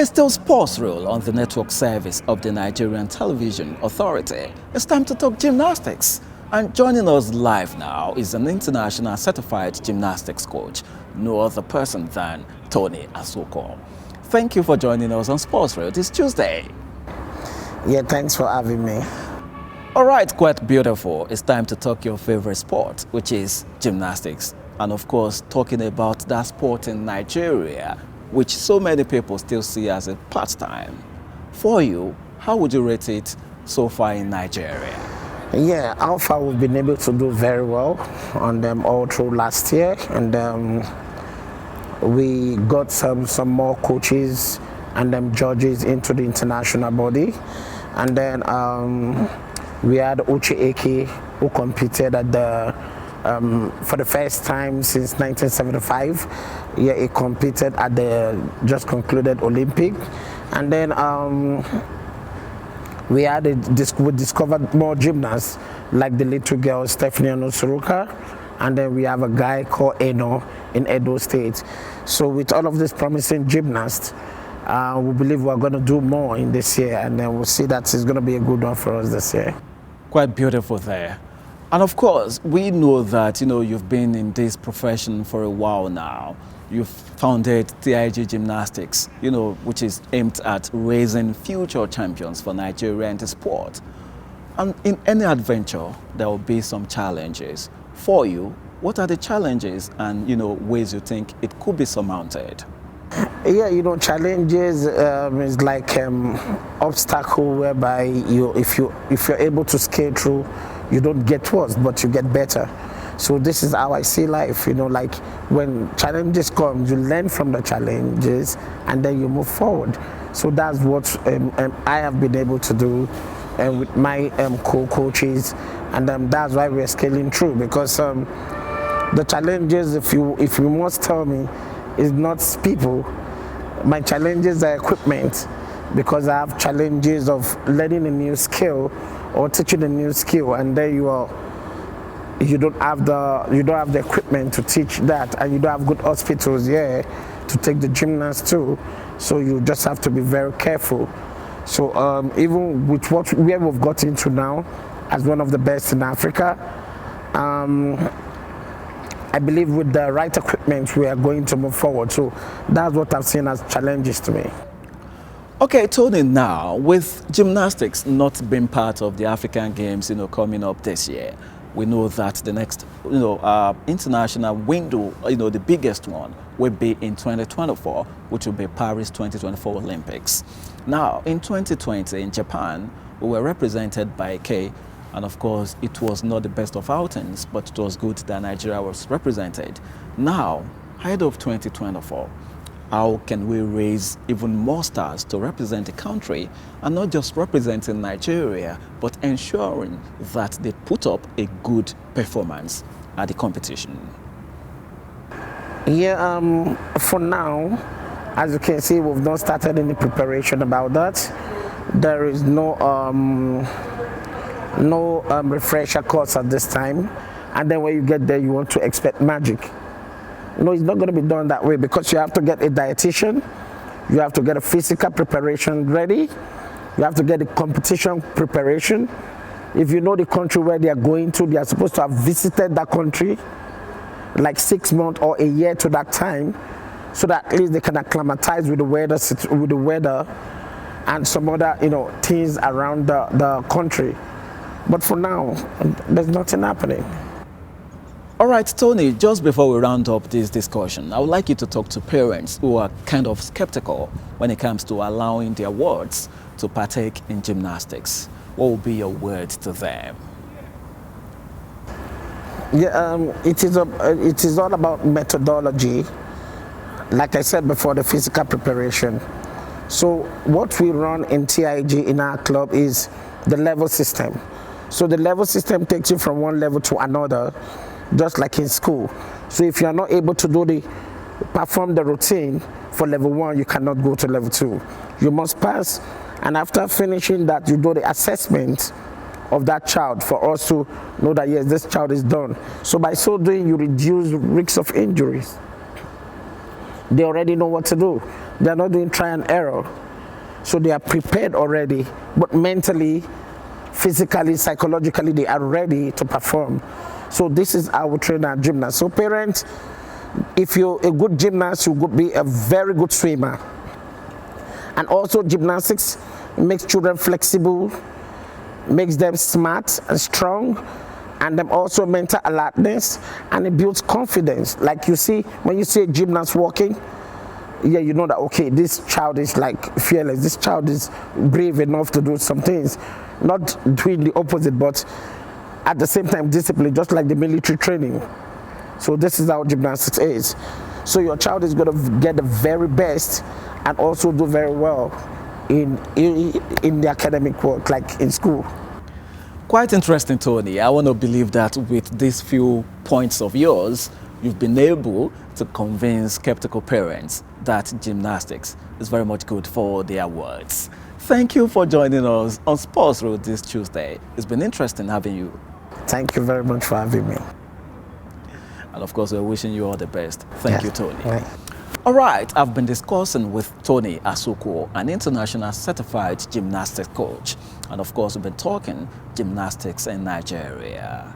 It's still Sports Rule on the network service of the Nigerian Television Authority. It's time to talk gymnastics. And joining us live now is an international certified gymnastics coach, no other person than Tony Asuquo. Thank you for joining us on Sports Rule this Tuesday. Yeah, thanks for having me. All right, quite beautiful. It's time to talk your favorite sport, which is gymnastics. And of course, talking about that sport in Nigeria, which so many people still see as a pastime. For you, how would you rate it so far in Nigeria? Yeah, Alpha we've been able to do very well on them all through last year, and we got some more coaches and judges into the international body, and then we had Uche who competed at the for the first time since 1975. Yeah, he competed at the just concluded Olympic, and then we discovered more gymnasts like the little girl Stephanie Onosuruka, and then we have a guy called Eno in Edo State. So with all of these promising gymnasts, we believe we're going to do more in this year, and then we'll see that it's going to be a good one for us this year. Quite beautiful there. And of course, we know that, you've been in this profession for a while now. You've founded TIG Gymnastics, which is aimed at raising future champions for Nigeria in the sport. And in any adventure, there will be some challenges. For you, what are the challenges and, ways you think it could be surmounted? Yeah, challenges is like obstacle whereby if you're able to scale through, you don't get worse, but you get better. So this is how I see life, like when challenges come, you learn from the challenges and then you move forward. So that's what I have been able to do with my co-coaches, and that's why we're scaling through, because the challenges, if you must tell me, is not people. My challenges are equipment, because I have challenges of learning a new skill or teaching a new skill, and then you don't have the equipment to teach that, and you don't have good hospitals here to take the gymnasts to. So you just have to be very careful. So even with where we've got into now, as one of the best in Africa, I believe with the right equipment we are going to move forward. So that's what I've seen as challenges to me. Okay, Tony, now with gymnastics not being part of the African Games, coming up this year, we know that the next, international window, the biggest one will be in 2024, which will be Paris 2024 Olympics. Now, in 2020 in Japan, we were represented by K, and of course, it was not the best of outings, but it was good that Nigeria was represented. Now, ahead of 2024, how can we raise even more stars to represent the country, and not just representing Nigeria, but ensuring that they put up a good performance at the competition? Yeah, for now, as you can see, we've not started any preparation about that. There is no refresher course at this time, and then when you get there, you want to expect magic. It's not going to be done that way, because you have to get a dietitian, you have to get a physical preparation ready, you have to get a competition preparation. If you know the country where they are going to, they are supposed to have visited that country like 6 months or a year to that time, so that at least they can acclimatize with the weather and some other things around the country. But for now, there's nothing happening. All right, Tony, just before we round up this discussion, I would like you to talk to parents who are kind of skeptical when it comes to allowing their wards to partake in gymnastics. What will be your word to them? Yeah, it is all about methodology. Like I said before, the physical preparation. So what we run in TIG in our club is the level system. So the level system takes you from one level to another, just like in school. So if you are not able to perform the routine for level 1, you cannot go to level 2. You must pass, and after finishing that, you do the assessment of that child for us to know that yes, this child is done. So by so doing, you reduce risks of injuries. They already know what to do. They're not doing try and error. So they are prepared already, but mentally, physically, psychologically, they are ready to perform. So this is how we train our gymnasts. So parents, if you're a good gymnast, you could be a very good swimmer. And also gymnastics makes children flexible, makes them smart and strong, and them also mental alertness, and it builds confidence. Like you see, when you see a gymnast walking, yeah, you know that, okay, this child is like fearless, this child is brave enough to do some things, not doing the opposite, but at the same time discipline, just like the military training. So this is how gymnastics is. So your child is going to get the very best and also do very well in the academic work, like in school. Quite interesting, Tony. I want to believe that with these few points of yours, you've been able to convince skeptical parents that gymnastics is very much good for their words. Thank you for joining us on Sports Road this Tuesday. It's been interesting having you. Thank you very much for having me. And of course, we're wishing you all the best. Thank you, Tony. Right. All right, I've been discussing with Tony Asuquo, an international certified gymnastics coach. And of course, we've been talking gymnastics in Nigeria.